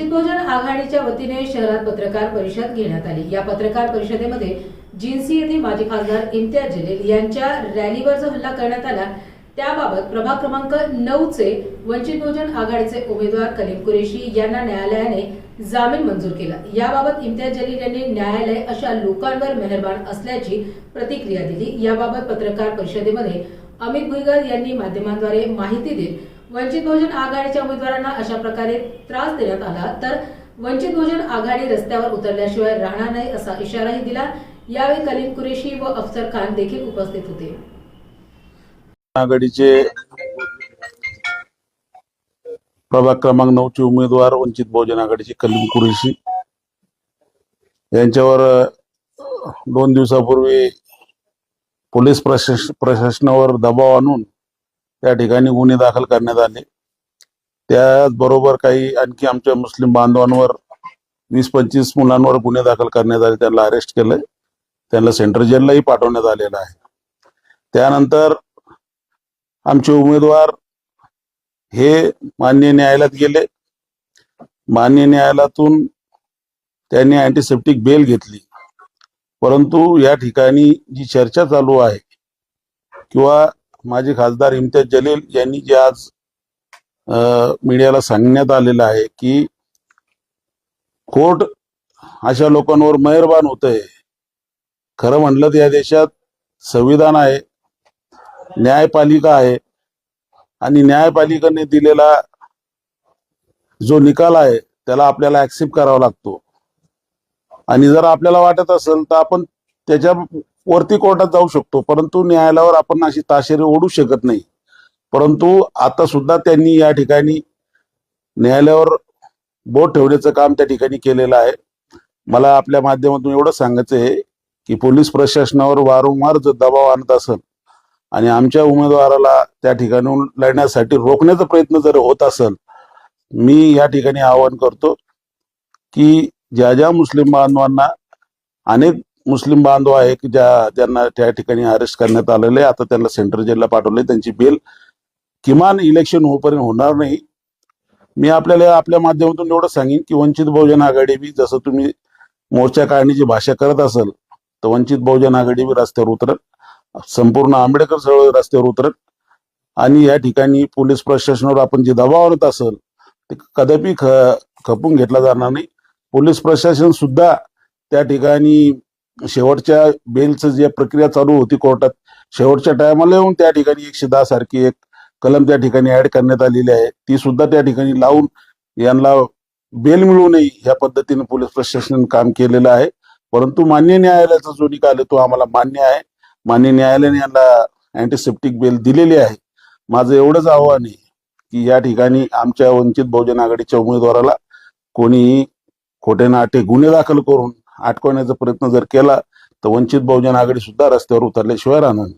बहुजन आघाडीच्या वतीने शहरात पत्रकार परिषद घेण्यात आली। या पत्रकार परिषदेमध्ये जिन्सी येथे माजी खासदार इम्तियाज जलील यांच्या रॅलीवर जो हल्ला करण्यात आला त्याबाबत प्रभाग क्रमांक 9 चे वंचित बहुजन आघाडीचे उमेदवार कलीम कुरेशी यांना न्यायालयाने जामीन मंजूर केला। याबाबत इम्तियाज जलील यांनी न्यायालय अशा लोकांवर मेहरबान असल्याची प्रतिक्रिया दिली। याबाबत पत्रकार परिषदेमध्ये अमित भुईगळ यांनी माध्यमांद्वारे माहिती देत वंचित बहुजन आघाडीच्या उमेदवारांना अशा प्रकारे त्रास देण्यात आला तर वंचित बहुजन आघाडी रस्त्यावर उतरल्याशिवाय राहणार नाही असा इशाराही दिला। यावेळी कलीम कुरेशी व अफसर खान देखील उपस्थित होते। आघाडीचे प्रभाग क्रमांक 9 चे उमेदवार वंचित बहुजन आघाडीचे कलीम कुरेशी यांच्यावर 2 दिवसापूर्वी पोलीस प्रशासनावर दबाव आणून त्या ठिकाणी गुन्हे दाखल करण्यात आले। त्याचबरोबर काही आणखी आमच्या मुस्लिम बांधवांवर 20-25 मुलांवर गुन्हे दाखल करण्यात आले, त्यांना अरेस्ट केलंय, त्यांना सेंट्रल जेललाही पाठवण्यात आलेलं आहे। त्यानंतर आमचे उमेदवार हे माननीय न्यायालयात गेले। माननीय न्यायालयातून त्यांनी अँटीसेप्टिक बेल घेतली, परंतु या ठिकाणी जी चर्चा चालू आहे किंवा माजी खासदार इम्तियाज जलील यांनी जे आज मीडियाला सांगण्यात आलेलं आहे की कोर्ट अशा लोकांवर मेहरबान होतंय। खरं म्हटलं तर या देशात संविधान आहे, न्यायपालिका आहे आणि न्यायपालिकेने दिलेला जो निकाल आहे त्याला आपल्याला ऍक्सेप्ट करावा लागतो। आणि जर आपल्याला वाटत असेल तर आपण त्याच्या वरती कोर्टात जाऊ शकतो, परंतु न्यायालयावर आपण अशी ताशेरे ओढू शकत नाही। परंतु आता सुद्धा त्यांनी या ठिकाणी न्यायालयावर बोट ठेवण्याचं काम त्या ठिकाणी केलेलं आहे। मला आपल्या माध्यमातून एवढं सांगायचं आहे की पोलीस प्रशासनावर वारंवार जर दबाव आणत असेल आणि आमच्या उमेदवाराला त्या ठिकाणून लढण्यासाठी रोखण्याचा प्रयत्न जर होत असेल, मी या ठिकाणी आवाहन करतो की ज्या मुस्लिम बांधवांना, अनेक मुस्लिम बांधव आहे की ज्यांना त्या ठिकाणी अरेस्ट करण्यात आलेले, आता त्यांना सेंट्रल जेलला पाठवले, त्यांची बेल किमान इलेक्शन होईपर्यंत होणार नाही। मी आपल्याला आपल्या माध्यमातून एवढं सांगेन की वंचित बहुजन आघाडी बी जसं तुम्ही मोर्चा काढण्याची भाषा करत असाल तर वंचित बहुजन आघाडी बी रस्त्यावर उतरत, संपूर्ण आंबेडकर चळवळ रस्त्यावर उतरत आणि या ठिकाणी पोलीस प्रशासनावर आपण जे दबाव आणत असेल ते कदापि खपून घेतला जाणार नाही। पोलीस प्रशासन सुद्धा त्या ठिकाणी शेवटच्या बेलचं जे प्रक्रिया चालू होती कोर्टात, शेवटच्या टायमाला येऊन त्या ठिकाणी 110 सारखी एक कलम त्या ठिकाणी ऍड करण्यात आलेली आहे, ती सुद्धा त्या ठिकाणी लावून यांना बेल मिळू नये या पद्धतीने पोलीस प्रशासनाने काम केलेलं आहे। परंतु मान्य न्यायालयाचा जो निकाल आहे तो आम्हाला मान्य आहे। मान्य न्यायालयाने यांना अँटीसेप्टिक बेल दिलेली आहे। माझं एवढंच आव्हान आहे की या ठिकाणी आमच्या वंचित बहुजन आघाडीच्या उमेदवाराला कोणीही खोटे नाटे गुन्हे दाखल करून अटकवण्याचा प्रयत्न जर केला तर वंचित बहुजन आघाडी सुद्धा रस्त्यावर उतरल्याशिवाय राहणार नाही।